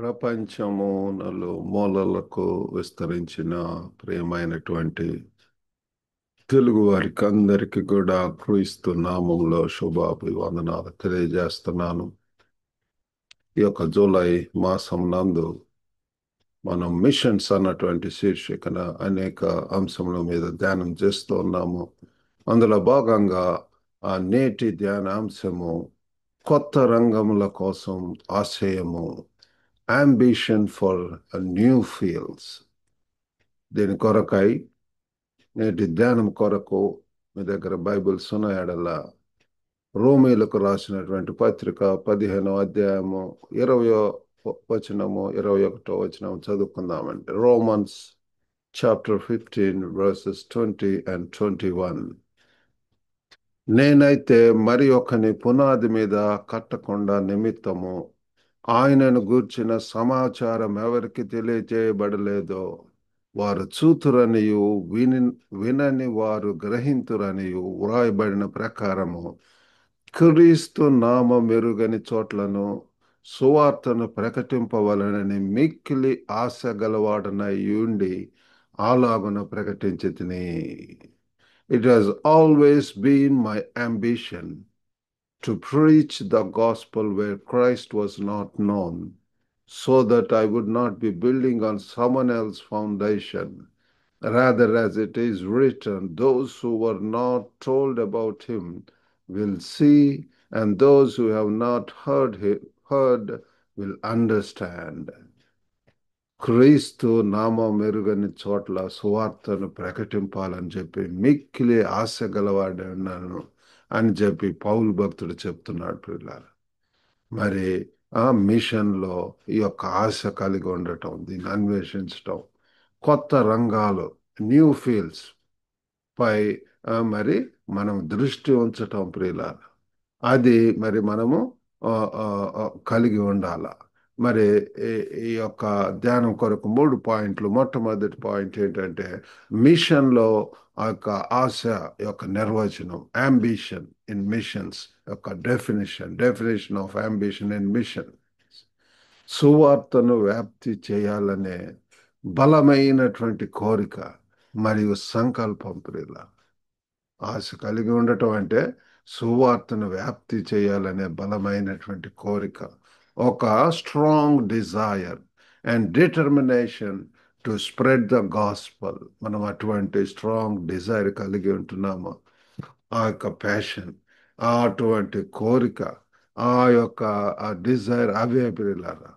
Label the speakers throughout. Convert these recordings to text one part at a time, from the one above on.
Speaker 1: ప్రపంచము మూలలకు విస్తరించిన ప్రియమైనటువంటి తెలుగు వారికి అందరికీ కూడా క్రీస్తు నామంలో శుభాభివందనాలు తెలియజేస్తున్నాను. ఈ యొక్క జూలై మాసం నందు మనం మిషన్స్ అన్నటువంటి శీర్షికన అనేక అంశముల మీద ధ్యానం చేస్తూ ఉన్నాము. అందులో భాగంగా ఆ నేటి ధ్యానాంశము కొత్త రంగముల కోసం ఆశయము, ambition for new fields. దీని కొరకై నేటి ధ్యానం కొరకు మీ దగ్గర బైబిల్స్ ఉన్న ఎడల రోమీలకు రాసినటువంటి పత్రిక 15వ అధ్యాయము 20వ వచనము 21వ వచనము చదువుకుందామండి. Romans chapter 15 verses 20 and 21. నేనైతే మరి ఒకని పునాది మీద కట్టకుండా నిమిత్తము ఆయనను గూర్చిన సమాచారం ఎవరికి తెలియజేయబడలేదో వారు చూతురనియు వినని వారు గ్రహింతురనియు వ్రాయబడిన ప్రకారము క్రీస్తు నామ మెరుగని చోట్లను సువార్తను ప్రకటింపవలనని మిక్కిలి ఆశ గలవాడనై ఉండి అలాగున ప్రకటించి తిని. It has always been my ambition to preach the gospel where Christ was not known, so that I would not be building on someone else's foundation. Rather, as it is written, those who were not told about him will see, and those who have not heard will understand. క్రీస్తు నామం మెరుగని చోట్ల సువార్తను ప్రకటింపాలని చెప్పి మిక్కిలి ఆశ గలవాడన్నాను అని చెప్పి పౌలు భక్తుడు చెప్తున్నాడు పిల్లలు. మరి ఆ మిషన్లో ఈ యొక్క ఆశ కలిగి ఉండటం, దీన్ని అన్వేషించటం, కొత్త రంగాలు, న్యూ ఫీల్డ్స్ పై మరి మనం దృష్టి ఉంచటం ప్రియులారు, అది మరి మనము కలిగి ఉండాల. మరి ఈ యొక్క ధ్యానం కొరకు 3 పాయింట్లు. మొట్టమొదటి పాయింట్ ఏంటంటే మిషన్లో ఆ యొక్క ఆశ యొక్క నిర్వచనం, అంబిషన్ ఇన్ మిషన్స్ యొక్క definition of ambition in mission. సువార్తను వ్యాప్తి చేయాలనే బలమైనటువంటి కోరిక మరియు సంకల్పం ప్రియుల. ఆశ కలిగి ఉండటం అంటే సువార్తను వ్యాప్తి చేయాలనే బలమైనటువంటి కోరిక, ఒక strong desire and determination to spread the gospel. మనం అటువంటి స్ట్రాంగ్ డిజైర్ కలిగి ఉంటున్నాము. ఆ యొక్క ప్యాషన్, అటువంటి కోరిక, ఆ యొక్క డిజైర్, అవే ప్రియులారా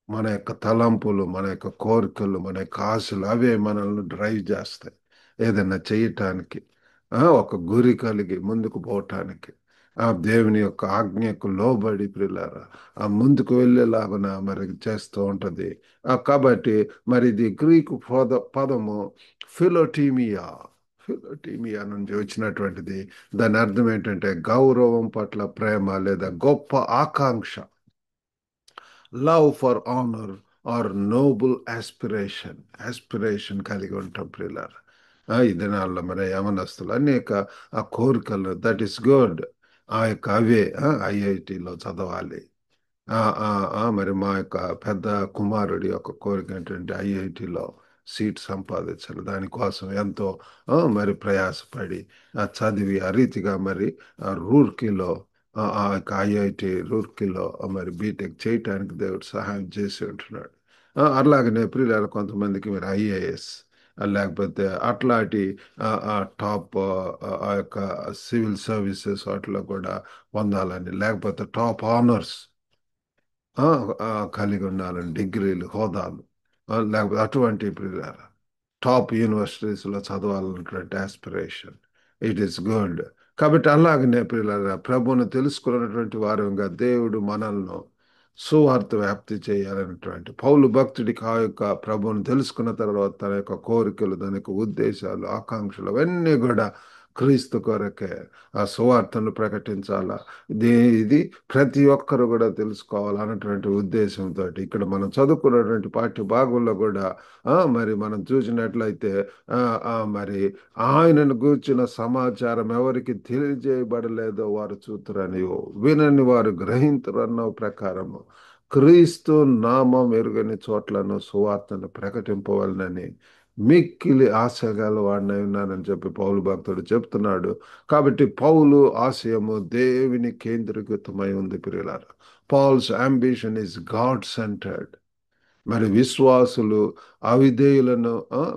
Speaker 1: మన యొక్క తలంపులు, మన యొక్క కోరికలు, మన యొక్క ఆశలు, అవే మనల్ని డ్రైవ్ చేస్తాయి ఏదైనా చేయటానికి, ఒక గురి కలిగి ముందుకు పోవటానికి, ఆ దేవుని యొక్క ఆజ్ఞకు లోబడి ప్రియులారా ఆ ముందుకు వెళ్ళేలాగున మరి చేస్తూ ఉంటది. కాబట్టి మరి ఇది గ్రీకు పదము ఫిలోటీమియా నుంచి వచ్చినటువంటిది. దాని అర్థం ఏంటంటే గౌరవం పట్ల ప్రేమ లేదా గొప్ప ఆకాంక్ష, love for honour or noble aspiration కలిగి ఉంటాం ప్రియులారా. ఈ దినాల్లో మరి యమనస్తులు అనేక ఆ కోరికలు, దట్ ఈస్ గుడ్. ఆ యొక్క అవే ఐఐటిలో చదవాలి. మరి మా యొక్క పెద్ద కుమారుడి యొక్క కోరిక ఏంటంటే ఐఐటిలో సీట్ సంపాదించాలి. దానికోసం ఎంతో మరి ప్రయాసపడి చదివి ఆ రీతిగా మరి రూర్కీలో ఆ యొక్క ఐఐటి రూర్కీలో మరి బీటెక్ చేయటానికి దేవుడు సహాయం చేసి ఉంటున్నాడు. అలాగనే ప్రియులారా కొంతమందికి మీరు ఐఏఎస్ లేకపోతే అట్లాంటి టాప్ ఆ యొక్క సివిల్ సర్వీసెస్ వాటిలో కూడా పొందాలని, లేకపోతే టాప్ ఆనర్స్ కలిగి ఉండాలని, డిగ్రీలు, హోదాలు, లేకపోతే అటువంటి ప్రియులారా టాప్ యూనివర్సిటీస్లో చదవాలన్నటువంటి ఆస్పిరేషన్. It is good. కాబట్టి అలాగనే ప్రియులారా ప్రభువును తెలుసుకున్నటువంటి వారంగా దేవుడు మనల్ని సువార్త వ్యాప్తి చేయాలనేటువంటి పౌలు భక్తుడికి ఆ యొక్క ప్రభువును తెలుసుకున్న తర్వాత తన యొక్క కోరికలు, తన యొక్క ఉద్దేశాలు, ఆకాంక్షలు అవన్నీ కూడా క్రీస్తు కొరకే ఆ సువార్తను ప్రకటించాలా. ఇది ప్రతి ఒక్కరు కూడా తెలుసుకోవాలన్నటువంటి ఉద్దేశంతో ఇక్కడ మనం చదువుకున్నటువంటి పాఠ్య భాగంలో కూడా మరి మనం చూసినట్లయితే మరి ఆయనను గూర్చిన సమాచారం ఎవరికి తెలియజేయబడలేదో వారు చూతురని, వినని వారు గ్రహింతురన్న ప్రకారము క్రీస్తు నామం ఎరుగని చోట్లను సువార్తను ప్రకటింపవలనని మిక్కిలి ఆశగల వాడినై ఉన్నానని చెప్పి పౌలు భక్తుడు చెప్తున్నాడు. కాబట్టి పౌలు ఆశయము దేవుని కేంద్రీకృతమై ఉంది ప్రియులారా. Paul's ambition is God centred. మరి విశ్వాసులు అవిధేయులను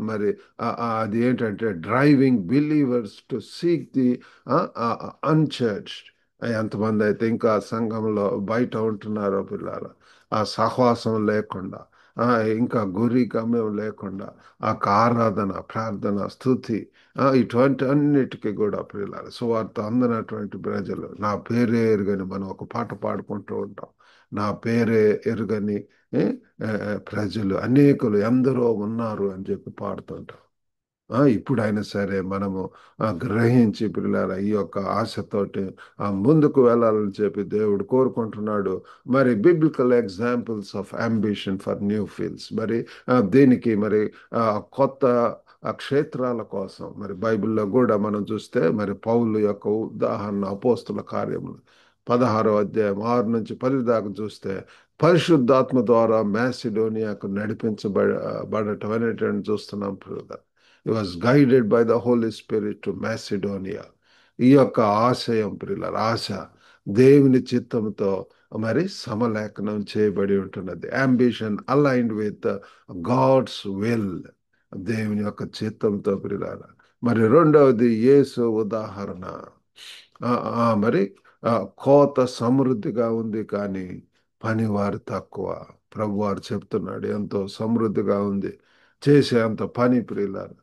Speaker 1: మరి అది ఏంటంటే driving believers to seek the unchurched. ఎంతమంది అయితే ఇంకా సంఘంలో బయట ఉంటున్నారో పిల్లలు, ఆ సహవాసం లేకుండా, ఆ ఇంకా గురి గమ్యం లేకుండా, ఆ ఆరాధన, ప్రార్థన, స్తుతి, ఇటువంటి అన్నిటికీ కూడా పిల్లలు సువార్త అందనటువంటి ప్రజలు, నా పేరే ఎరుగని మనం ఒక పాట పాడుకుంటూ ఉంటాం. నా పేరే ఎరుగని ఏ, ప్రజలు అనేకులు ఎందరో ఉన్నారు అని చెప్పి పాడుతుంటాం. ఇప్పుడైనా సరే మనము గ్రహించి పిల్లల ఈ యొక్క ఆశతోటి ముందుకు వెళ్ళాలని చెప్పి దేవుడు కోరుకుంటున్నాడు. మరి biblical examples of ambition for new fields, మరి దీనికి మరి కొత్త క్షేత్రాల కోసం మరి బైబిల్లో కూడా మనం చూస్తే మరి పౌలు యొక్క ఉదాహరణ అపోస్తుల కార్యములు 16వ అధ్యాయం 6 నుంచి 10 దాకా చూస్తే పరిశుద్ధాత్మ ద్వారా మాసిడోనియాకు నడిపించబడటం అనేటువంటి చూస్తున్నాం. He was guided by the Holy Spirit to Macedonia. ఈ యొక్క ఆశయం ప్రియులారా, ఆశ దేవుని చిత్తంతో మరి సమలేఖనం చేయబడి ఉంటున్నది. Ambition aligned with God's will, దేవుని యొక్క చిత్తంతో ప్రియులారా. మరి రెండవది యేసు ఉదాహరణ. మరి కోత సమృద్ధిగా ఉంది కానీ పనివారు తక్కువ. ప్రభువారు చెప్తున్నాడు ఎంతో సమృద్ధిగా ఉంది, చేసే అంత పని ప్రియులారా.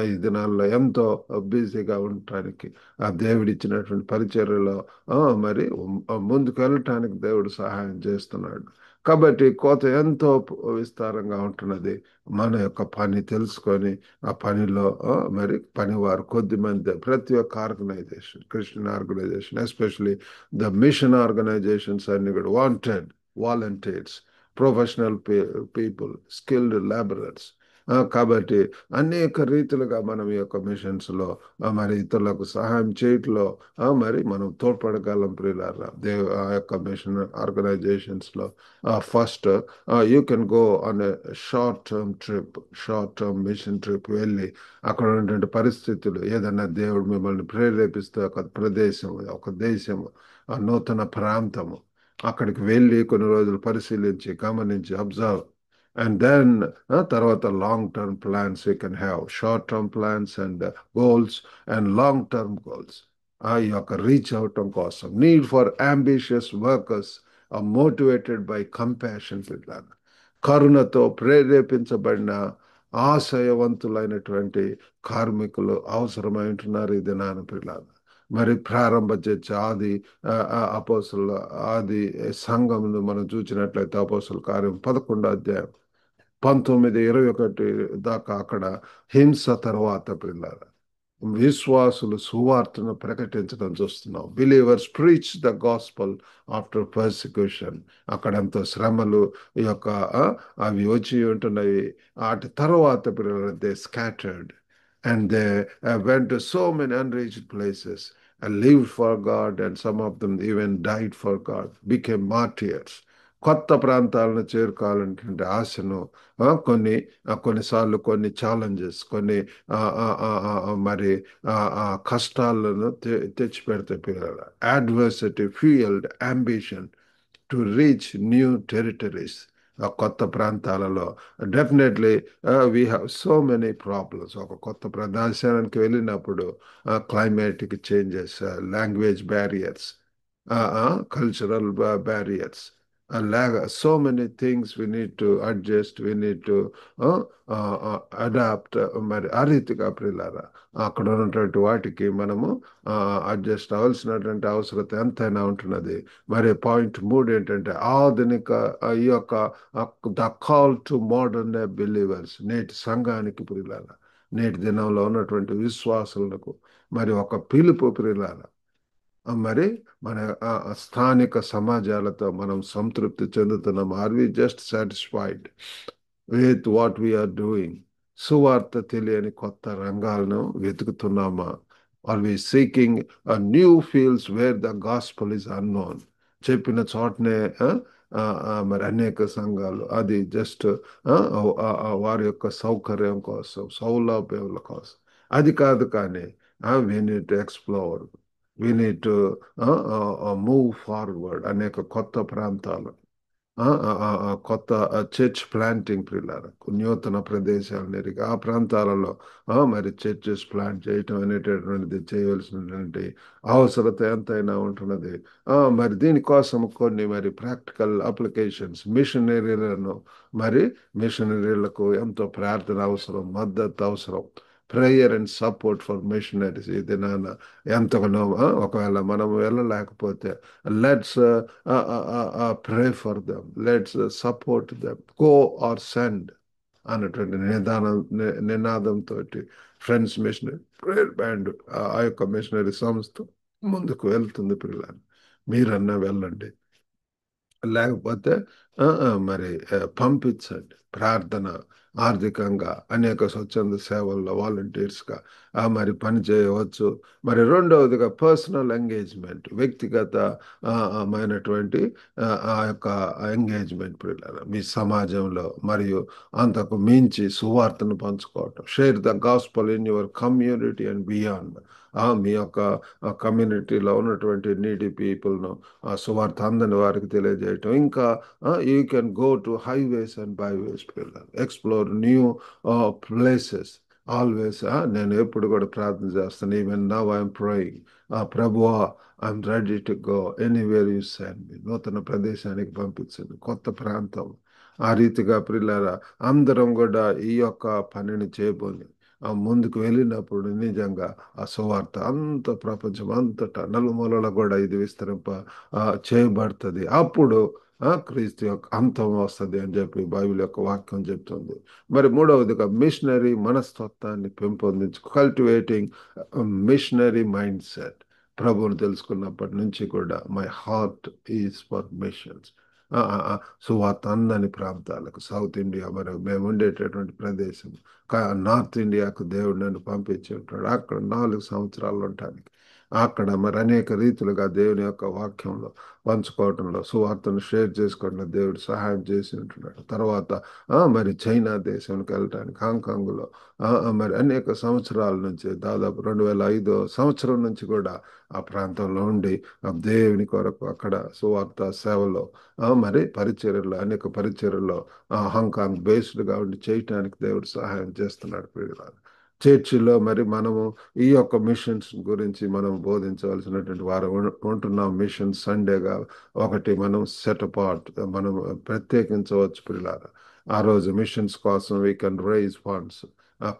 Speaker 1: ఈ దినాల్లో ఎంతో బిజీగా ఉండటానికి ఆ దేవుడిచ్చినటువంటి పరిచర్యలో మరి ముందుకు వెళ్ళటానికి దేవుడు సహాయం చేస్తున్నాడు. కాబట్టి కోత ఎంతో విస్తారంగా ఉంటున్నది. మన యొక్క పని తెలుసుకొని ఆ పనిలో మరి పనివారు కొద్ది మంది, ప్రతి ఒక్క organisation, Christian organisation, especially the mission organisations అన్ని కూడా wanted volunteers, professional people, skilled labourers. కాబట్టి అనేక రీతిలుగా మనం ఈ యొక్క మిషన్స్ లో మరి ఇతరులకు సహాయం చేయట్లో మరి మనం తోడ్పడగలం ప్రియులారా. ఆ యొక్క మిషన్ ఆర్గనైజేషన్స్ లో first you can go on a short term trip, short term mission trip వెళ్ళి అక్కడ ఉన్నటువంటి పరిస్థితులు, ఏదన్నా దేవుడు మిమ్మల్ని ప్రేరేపిస్తే ఒక ప్రదేశం, ఒక దేశము, నూతన ప్రాంతము, అక్కడికి వెళ్ళి కొన్ని రోజులు పరిశీలించి గమనించి అబ్జర్వ్. And then తర్వాత long term plans you can have, short term plans and goals and long term goals. ఈ యొక్క రీచ్ అవటం కోసం need for ambitious workers are motivated by compassion. కరుణతో ప్రేరేపించబడిన ఆశయవంతులైనటువంటి కార్మికులు అవసరమై ఉంటున్నారు ఈ దినాన పిల్లలు. మరి ప్రారంభ చర్చ అపోస్తుల ఆది సంఘమును మనం చూసినట్లయితే అపోస్తుల కార్యం 11వ అధ్యాయం 19-21 దాకా అక్కడ హింస తర్వాత పిల్లల విశ్వాసులు సువార్తను ప్రకటించడం చూస్తున్నాం. Believers preach the gospel after persecution. అక్కడంత శ్రమలు ఈ యొక్క అవి వచ్చి ఉంటున్నవి. వాటి తర్వాత పిల్లలు they scattered and they went to so many unreached places and lived for God, and some of them even died for God, became martyrs. కొత్త ప్రాంతాలను చేరుకోవాలనేటువంటి ఆశను కొన్నిసార్లు కొన్ని ఛాలెంజెస్, కొన్ని మరి కష్టాలను తెచ్చిపెడతాయి పిల్లలు. Adversity fuelled ambition to reach new territories. కొత్త ప్రాంతాలలో definitely we have so many problems. ఒక కొత్త ప్రదేశానికి వెళ్ళినప్పుడు climatic changes, language barriers, cultural barriers, so many things we need to adjust, we need to adapt. మరి ఆ రీతిగా ప్రియులారా అక్కడ ఉన్నటువంటి వాటికి మనము అడ్జస్ట్ అవ్వాల్సినటువంటి అవసరత ఎంతైనా ఉంటున్నది. మరి పాయింట్ 3 ఏంటంటే ఆధునిక ఈ యొక్క the call to modern believers. నేటి సంఘానికి ప్రియులారా, నేటి దినంలో ఉన్నటువంటి విశ్వాసులకు మరి ఒక పిలుపు ప్రియులారా. మరి మన స్థానిక సమాజాలతో మనం సంతృప్తి చెందుతున్నాం. Are we just satisfied with what we are doing? సువార్త తెలియని కొత్త రంగాలను వెతుకుతున్నామా? Are we seeking new fields where the gospel is unknown? చెప్పిన చోటనే ఆ, మరి అనేక సంఘాలు అది జస్ట్ వారి యొక్క సౌకర్యం కోసం సౌలభ్యాల కోసం అది కాదు. కానీ we need to explore, we need to move forward అనేక కొత్త ప్రాంతాలు, కొత్త చర్చ్ ప్లాంటింగ్ ప్రియులారా, నూతన ప్రదేశాలను ఎరిగి ఆ ప్రాంతాలలో మరి చర్చెస్ ప్లాంట్ చేయటం అనేటటువంటిది చేయవలసినటువంటి అవసరత ఎంతైనా ఉంటున్నది. మరి దీనికోసం కొన్ని మరి ప్రాక్టికల్ అప్లికేషన్స్ మిషనరీలను మరి మిషనరీలకు ఎంతో ప్రార్థన అవసరం, మద్దతు అవసరం. Prayer and support for missionaries ఇది నాన్న ఎంతగానో ఒకవేళ మనం వెళ్ళలేకపోతే let's pray for them. Let's support them. Go or send అన్నటువంటి నినాదంతో ఫ్రెండ్స్ మిషనరీ ప్రేయర్ బ్యాండ్ ఆ యొక్క మిషనరీ సంస్థ ముందుకు వెళ్తుంది. పిల్లలు మీరన్నా వెళ్ళండి, లేకపోతే మరి పంపించండి. ప్రార్థన ఆర్థికంగా అనేక స్వచ్ఛంద సేవల్లో వాలంటీర్స్గా మరి పని చేయవచ్చు. మరి రెండవదిగా పర్సనల్ ఎంగేజ్మెంట్, వ్యక్తిగత మైనటువంటి ఆ యొక్క ఎంగేజ్మెంట్ పిల్లలు మీ సమాజంలో మరియు అంతకు మించి సువార్తను పంచుకోవటం. Share the gospel in your community and beyond. మీ యొక్క కమ్యూనిటీలో ఉన్నటువంటి నీడీ పీపుల్ను సువార్త అందని వారికి తెలియజేయటం. ఇంకా you can go to highways and byways పిల్లలు, ఎక్స్ప్లోర్ న్యూ ప్లేసెస్. ఆల్వేస్ నేను ఎప్పుడు కూడా ప్రార్థన చేస్తాను. ఈవెన్ నవ్ ఐఎమ్ ప్రేయింగ్, ప్రభువా I'm ready to go anywhere you send me. నూతన ప్రదేశానికి పంపించండి, కొత్త ప్రాంతం. ఆ రీతిగా ప్రియులారా అందరం కూడా ఈ యొక్క పనిని చేయబోని ముందుకు వెళ్ళినప్పుడు నిజంగా ఆ సువార్త అంత ప్రపంచం అంతటా నలుమూలల కూడా ఇది విస్తరింప చేయబడుతుంది. అప్పుడు క్రీస్తు యొక్క అంతం వస్తుంది అని చెప్పి బైబిల్ యొక్క వాక్యం చెప్తుంది. మరి మూడవదిగా మిషనరీ మనస్తత్వాన్ని పెంపొందించు, కల్టివేటింగ్ మిషనరీ మైండ్ సెట్. ప్రభువుని తెలుసుకున్నప్పటి నుంచి కూడా my heart is for machines. సువార్త అందని ప్రాంతాలకు, సౌత్ ఇండియా మరి మేము ఉండేటటువంటి ప్రదేశం నార్త్ ఇండియాకు దేవుడు నన్ను పంపించి ఉంటాడు. అక్కడ 4 సంవత్సరాలు ఉండటానికి అక్కడ మరి అనేక రీతులుగా దేవుని యొక్క వాక్యంలో పంచుకోవటంలో, సువార్తను షేర్ చేసుకోవడంలో దేవుడు సహాయం చేసి ఉంటున్నాడు. తర్వాత మరి చైనా దేశానికి వెళ్ళటానికి హాంకాంగ్లో మరి అనేక సంవత్సరాల నుంచి దాదాపు 2005 సంవత్సరం నుంచి కూడా ఆ ప్రాంతంలో ఉండి దేవుని కొరకు అక్కడ సువార్త సేవలో మరి పరిచర్యలో అనేక పరిచర్యలో హాంకాంగ్ బేస్డ్గా ఉండి చేయటానికి దేవుడు సహాయం చేస్తున్నాడు. ప్రియులారా చర్చిలో మరి మనము ఈ యొక్క మిషన్స్ గురించి మనం బోధించవలసినటువంటి వారు ఉంటున్నాం. మిషన్ సండేగా ఒకటి మనం సెట్ అపార్ట్ మనం ప్రత్యేకించవచ్చు. పిల్లారా ఆ రోజు మిషన్స్ కోసం we can raise funds,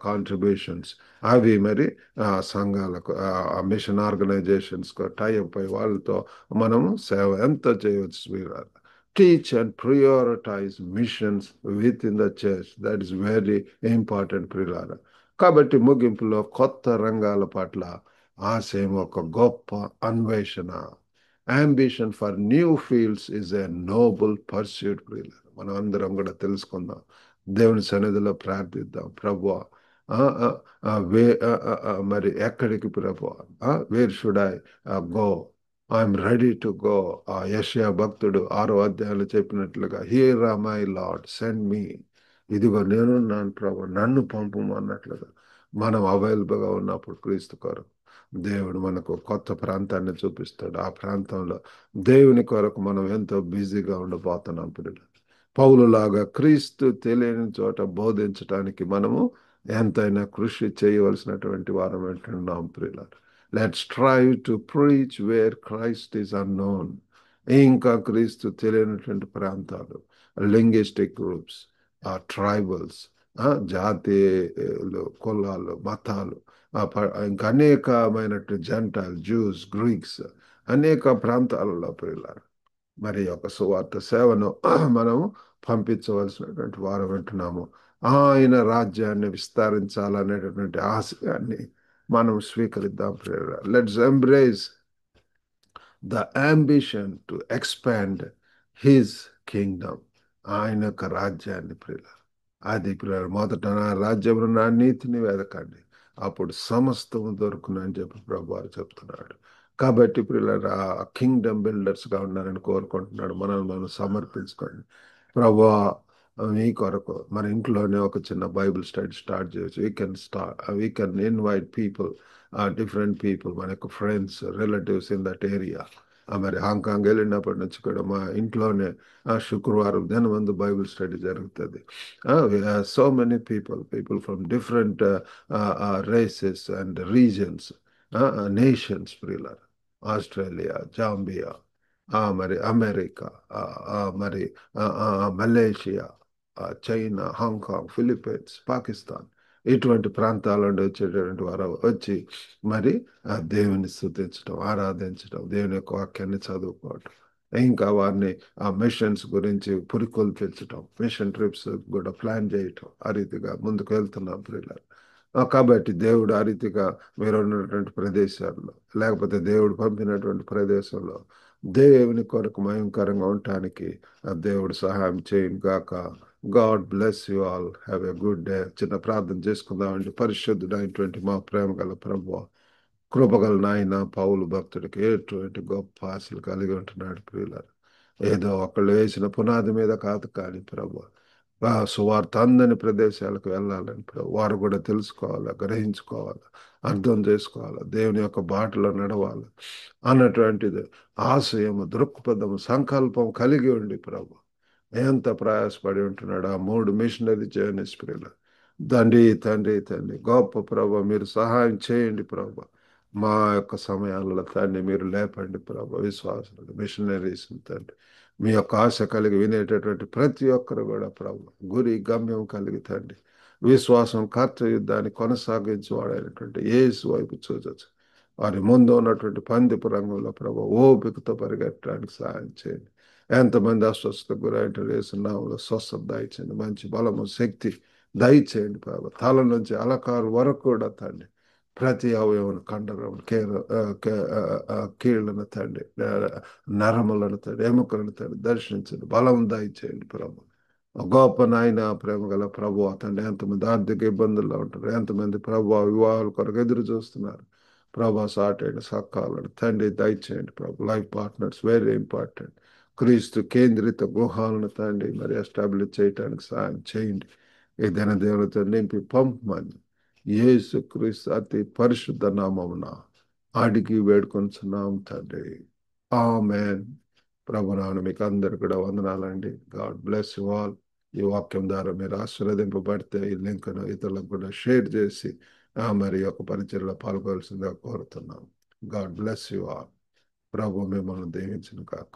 Speaker 1: contributions. అవి మరి సంఘాలకు మిషన్ ఆర్గనైజేషన్స్ టైఅప్ అయ్యి వాళ్ళతో మనము సేవ ఎంత చేయవచ్చు. పిల్లారా teach and prioritize missions within the church. That is very important, ప్రియులారా. కాబట్టి ముగింపులో కొత్త రంగాల పట్ల ఆశయం ఒక గొప్ప అన్వేషణ. Ambition for new fields is a noble pursuit. ప్రియులారా మనం అందరం కూడా తెలుసుకుందాం, దేవుని సన్నిధిలో ప్రార్థిద్దాం. ప్రభువా మరి ఎక్కడికి ప్రభువా, where should I go, I'm ready to go. ఆ యెషయా భక్తుడు 6వ అధ్యాయంలో చెప్పినట్లుగా here are my Lord send me. ఇదిగో నేనున్నాను ప్రభు నన్ను పంపుము అన్నట్లుగా మనం అవైలబుల్గా ఉన్నప్పుడు క్రీస్తు కొరకు దేవుడు మనకు కొత్త ప్రాంతాన్ని చూపిస్తాడు. ఆ ప్రాంతంలో దేవుని కొరకు మనం ఎంతో బిజీగా ఉండబోతున్నాం. పిల్లలు పౌలులాగా క్రీస్తు తెలియని చోట బోధించడానికి మనము ఎంతైనా కృషి చేయవలసినటువంటి వారం అంటున్నాం. ప్రియులారా let's try to preach where Christ is unknown. ఇంకా క్రీస్తు తెలియనటువంటి ప్రాంతాలు, లింగ్విస్టిక్ గ్రూప్స్, ట్రైబల్స్, జాతీయులు, కులాలు, మతాలు, ఇంకా అనేకమైనటువంటి జెంటైల్, జ్యూస్, గ్రీక్స్ అనేక ప్రాంతాలలో పిల్లలు మరి యొక్క సువార్త సేవను మనము పంపించవలసినటువంటి వారు వింటున్నాము. ఆయన రాజ్యాన్ని విస్తరించాలనేటటువంటి ఆశయాన్ని మనం స్వీకరిద్దాం. Let's embrace the ambition to expand his kingdom. ఆయన యొక్క రాజ్యాన్ని ప్రియుల అది ప్రియుల మొదట నా రాజ్యమును నా నీతిని వెదకండి, అప్పుడు సమస్తము దొరుకునని చెప్పి ప్రభువారు చెప్తున్నాడు. కాబట్టి ఇప్పుడు ఇలా కింగ్డమ్ బిల్డర్స్గా ఉండాలని కోరుకుంటున్నాడు. మనల్ని మనం సమర్పించుకోండి. ప్రభా, మీ కొరకు మన ఇంట్లోనే ఒక చిన్న బైబిల్ స్టడీ స్టార్ట్ చేయొచ్చు. We can invite people, different people, మన యొక్క friends, relatives in that area. మరి హాంకాంగ్ వెళ్ళినప్పటి నుంచి కూడా మా ఇంట్లోనే శుక్రవారం దినమందు బైబిల్ స్టడీ జరుగుతుంది. So many people from different races and regions, nations, ప్రియులారా. ఆస్ట్రేలియా, జాంబియా, మరి అమెరికా, మరి Malaysia, China, Hong Kong, Philippines, Pakistan, ఇటువంటి ప్రాంతాల నుండి వచ్చేటటువంటి వారు వచ్చి మరి దేవుని స్తుతించడం, ఆరాధించడం, దేవుని యొక్క వాక్యాన్ని చదువుకోవటం, ఇంకా వారిని ఆ మిషన్స్ గురించి పురికొల్పించడం, మిషన్ ట్రిప్స్ కూడా ప్లాన్ చేయటం, ఆ రీతిగా ముందుకు వెళ్తున్నాం ప్రియులారా. కాబట్టి దేవుడు ఆ రీతిగా మీరు ఉన్నటువంటి ప్రదేశాల్లో, లేకపోతే దేవుడు పంపినటువంటి ప్రదేశంలో దేవుని కొరకు మయంకరంగా ఉండటానికి దేవుడు సహాయం చేయను గాక. God bless you all. Have a good day. చిన్న ప్రార్థన చేసుకుందామండి. పరిశుద్ధుడైనటువంటి మా ప్రేమ గల ప్రభువా, కృపగల నాయన, పౌలు భక్తుడికి ఎటువంటి గొప్ప ఆశలు కలిగి ఉంటున్నాడు ప్రియులారు. ఏదో ఒకళ్ళు వేసిన పునాది మీద కాదు కానీ ప్రభు, సువార్త అందని ప్రదేశాలకు వెళ్ళాలని ప్రభు వారు కూడా తెలుసుకోవాలి, గ్రహించుకోవాలి, అర్థం చేసుకోవాలి, దేవుని యొక్క బాటలో నడవాలి అన్నటువంటిది ఆశయము, దృక్పథము, సంకల్పం కలిగి ఉండి ప్రభు ఎంత ప్రయాసపడి ఉంటున్నాడు ఆ 3 మిషనరీ జర్నీస్ ప్రియులు. తండ్రి తండ్రి తండ్రి గొప్ప ప్రభు, మీరు సహాయం చేయండి ప్రభు. మా యొక్క సమయాలలో తండ్రి మీరు లేపండి ప్రభు, విశ్వాసులు, మిషనరీస్ తండ్రి. మీ యొక్క ఆశ కలిగి వినేటటువంటి ప్రతి ఒక్కరు కూడా ప్రభు గురి గమ్యం కలిగి తండ్రి విశ్వాసం కర్తయుద్ధాన్ని కొనసాగించేవాడైనటువంటి యేసు వైపు చూచొచ్చు. వారి ముందు ఉన్నటువంటి పందిపు రంగంలో ప్రభు ఓపికతో పరిగెట్టడానికి సహాయం చేయండి. ఎంతమంది అస్వస్థతకు గురైన వేస్తున్నాములో స్వస్థత దయచేయండి. మంచి బలము, శక్తి దయచేయండి ప్రభు. తల నుంచి అలకారు వరకు కూడా తండ్రి ప్రతి అవయవం, కండరం, కీళ్లను తండ్రి, నరములను తండ్రి, ఎముకలను తండ్రి దర్శించండి. బలం దయచేయండి ప్రభు. గొప్ప నాయన, ప్రేమ గల ప్రభు తండ్రి. ఎంతమంది ఆర్థిక ఇబ్బందుల్లో ఉంటారు, ఎంతమంది ప్రభు వివాహాల కొరకు ఎదురు చూస్తున్నారు ప్రభా. సాటైన సకాలను తండ్రి దయచేయండి ప్రభు. Life partners very important. క్రీస్తు కేంద్రిత గృహాలను తండ్రి మరి ఎస్టాబ్లిష్ చేయడానికి సహాయం చేయండి. ఏదైనా దేవులతో నింపి పంపమని యేసు క్రీస్తు అతి పరిశుద్ధ నామమున అడిగి వేడుకొంచున్నాం తండ్రి. ఆమేన్. ప్రభునాను మీకు అందరు కూడా వందనాలండి. God bless you all. ఈ వాక్యం ద్వారా మీరు ఆశీర్వదింపబడితే ఈ లింక్ను ఇతరులకు కూడా షేర్ చేసి మరి యొక్క పరిచయలో పాల్గొల్సిందిగా కోరుతున్నాం. God bless you all. ప్రభు మిమ్మల్ని దీవించును కాక.